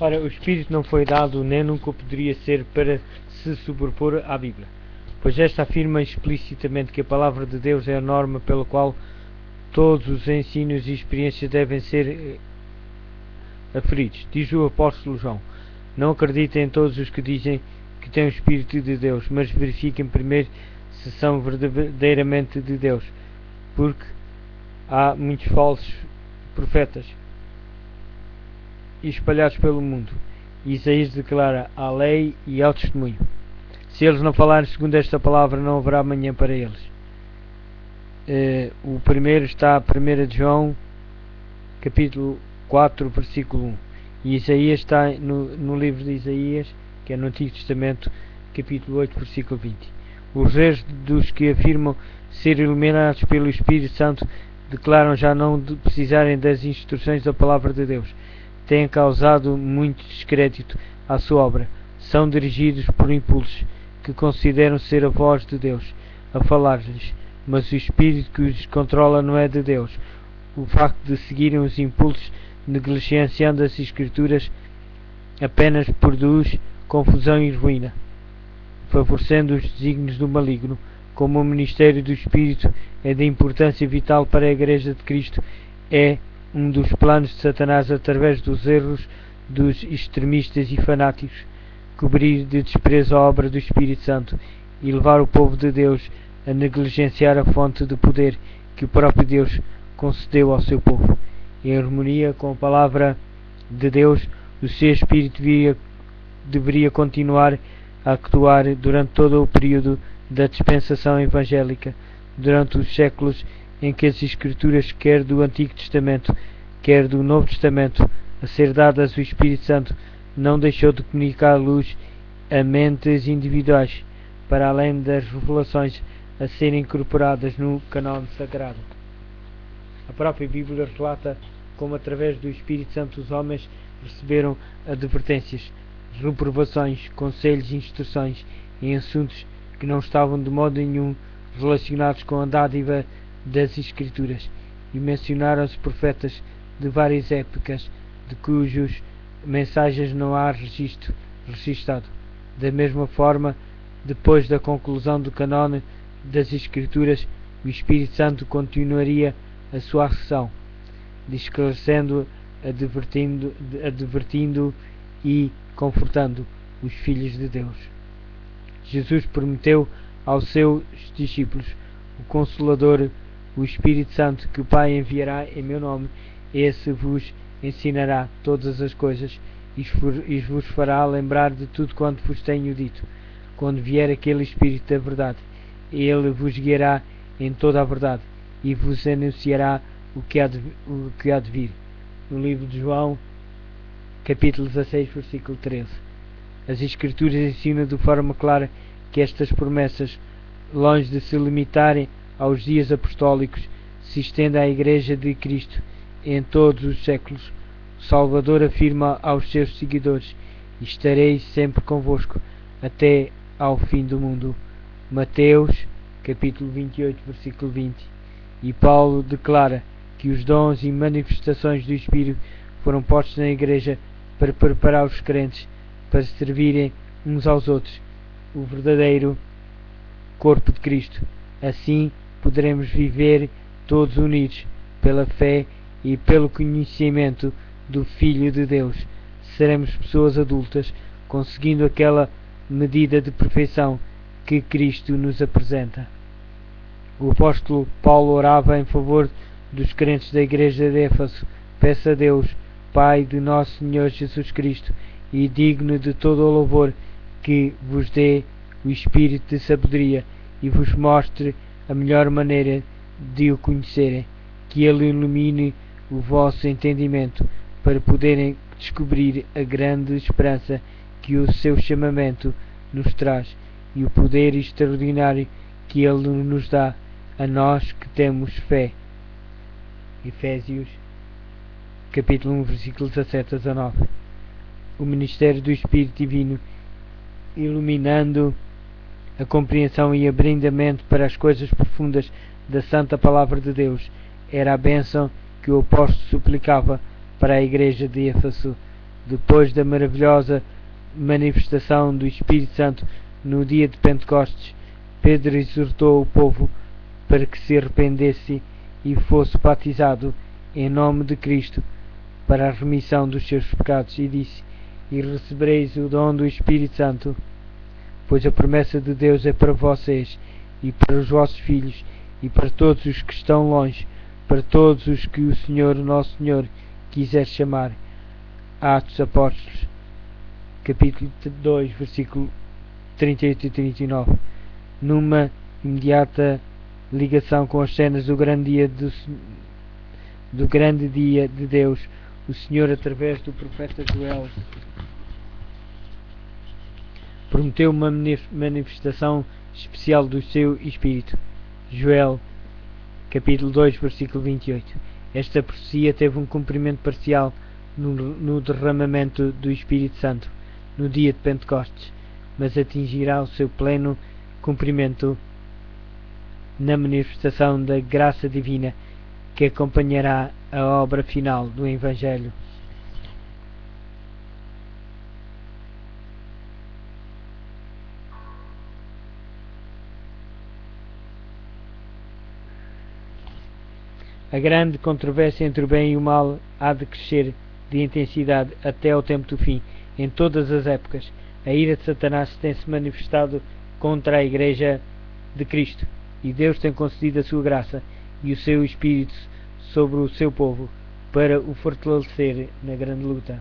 Ora, o Espírito não foi dado, nem nunca poderia ser, para se sobrepor à Bíblia, pois esta afirma explicitamente que a Palavra de Deus é a norma pela qual todos os ensinos e experiências devem ser aferidos. Diz o apóstolo João: não acreditem em todos os que dizem que têm o Espírito de Deus, mas verifiquem primeiro se são verdadeiramente de Deus, porque há muitos falsos profetas espalhados pelo mundo. Isaías declara: à lei e ao testemunho. Se eles não falarem segundo esta palavra, não haverá amanhã para eles. O primeiro está 1 de João, capítulo 4, versículo 1. E Isaías está no livro de Isaías, que é no Antigo Testamento, capítulo 8, versículo 20. Os reis dos que afirmam ser iluminados pelo Espírito Santo declaram já não precisarem das instruções da palavra de Deus. Têm causado muito descrédito à sua obra. São dirigidos por impulsos que consideram ser a voz de Deus a falar-lhes, mas o Espírito que os controla não é de Deus. O facto de seguirem os impulsos, negligenciando as Escrituras, apenas produz confusão e ruína, favorecendo os desígnios do maligno. Como o ministério do Espírito é de importância vital para a Igreja de Cristo, é um dos planos de Satanás, através dos erros dos extremistas e fanáticos, cobrir de desprezo a obra do Espírito Santo e levar o povo de Deus a negligenciar a fonte de poder que o próprio Deus concedeu ao seu povo. Em harmonia com a palavra de Deus, o seu Espírito deveria continuar a actuar durante todo o período da dispensação evangélica, durante os séculos em que as Escrituras, quer do Antigo Testamento, quer do Novo Testamento, a ser dadas o Espírito Santo, não deixou de comunicar luz a mentes individuais, para além das revelações a serem incorporadas no canone sagrado. A própria Bíblia relata como, através do Espírito Santo, os homens receberam advertências, reprovações, conselhos e instruções em assuntos que não estavam de modo nenhum relacionados com a dádiva das Escrituras, e mencionaram-se profetas de várias épocas, de cujos mensagens não há registado. Da mesma forma, depois da conclusão do canone das Escrituras, o Espírito Santo continuaria a sua ação, esclarecendo, advertindo e confortando os filhos de Deus. Jesus prometeu aos seus discípulos o Consolador, o Espírito Santo, que o Pai enviará em meu nome. Esse vos ensinará todas as coisas e vos fará lembrar de tudo quanto vos tenho dito. Quando vier aquele Espírito da verdade, ele vos guiará em toda a verdade e vos anunciará o que há de vir. No livro de João, capítulo 16, versículo 13. As Escrituras ensinam de forma clara que estas promessas, longe de se limitarem aos dias apostólicos, se estendem à Igreja de Cristo em todos os séculos. O Salvador afirma aos seus seguidores: estarei sempre convosco até ao fim do mundo. Mateus, capítulo 28, versículo 20. E Paulo declara que os dons e manifestações do Espírito foram postos na Igreja para preparar os crentes para servirem uns aos outros, o verdadeiro corpo de Cristo. Assim poderemos viver todos unidos pela fé e pelo conhecimento do Filho de Deus. Seremos pessoas adultas, conseguindo aquela medida de perfeição que Cristo nos apresenta. O apóstolo Paulo orava em favor dos crentes da igreja de Éfeso: peça a Deus, Pai de nosso Senhor Jesus Cristo, e digno de todo o louvor, que vos dê o espírito de sabedoria e vos mostre a melhor maneira de o conhecerem, que ele ilumine o vosso entendimento para poderem descobrir a grande esperança que o seu chamamento nos traz e o poder extraordinário que ele nos dá a nós que temos fé. Efésios capítulo 1, versículos 17 a 19. O ministério do Espírito Divino, iluminando a compreensão e abrandamento para as coisas profundas da Santa Palavra de Deus, era a bênção que o apóstolo suplicava para a igreja de Éfeso. Depois da maravilhosa manifestação do Espírito Santo no dia de Pentecostes, Pedro exortou o povo para que se arrependesse e fosse batizado em nome de Cristo para a remissão dos seus pecados, e disse: e recebereis o dom do Espírito Santo, pois a promessa de Deus é para vocês e para os vossos filhos e para todos os que estão longe, para todos os que o Senhor, nosso Senhor, quiser chamar. Atos dos Apóstolos, capítulo 2, versículo 38 e 39. Numa imediata ligação com as cenas do grande dia de Deus, o Senhor, através do profeta Joel, prometeu uma manifestação especial do seu Espírito. Joel, capítulo 2, versículo 28. Esta profecia teve um cumprimento parcial no derramamento do Espírito Santo no dia de Pentecostes, mas atingirá o seu pleno cumprimento na manifestação da graça divina que acompanhará a obra final do Evangelho. A grande controvérsia entre o bem e o mal há de crescer de intensidade até ao tempo do fim. Em todas as épocas, a ira de Satanás tem-se manifestado contra a Igreja de Cristo, e Deus tem concedido a sua graça e o seu Espírito sobre o seu povo para o fortalecer na grande luta.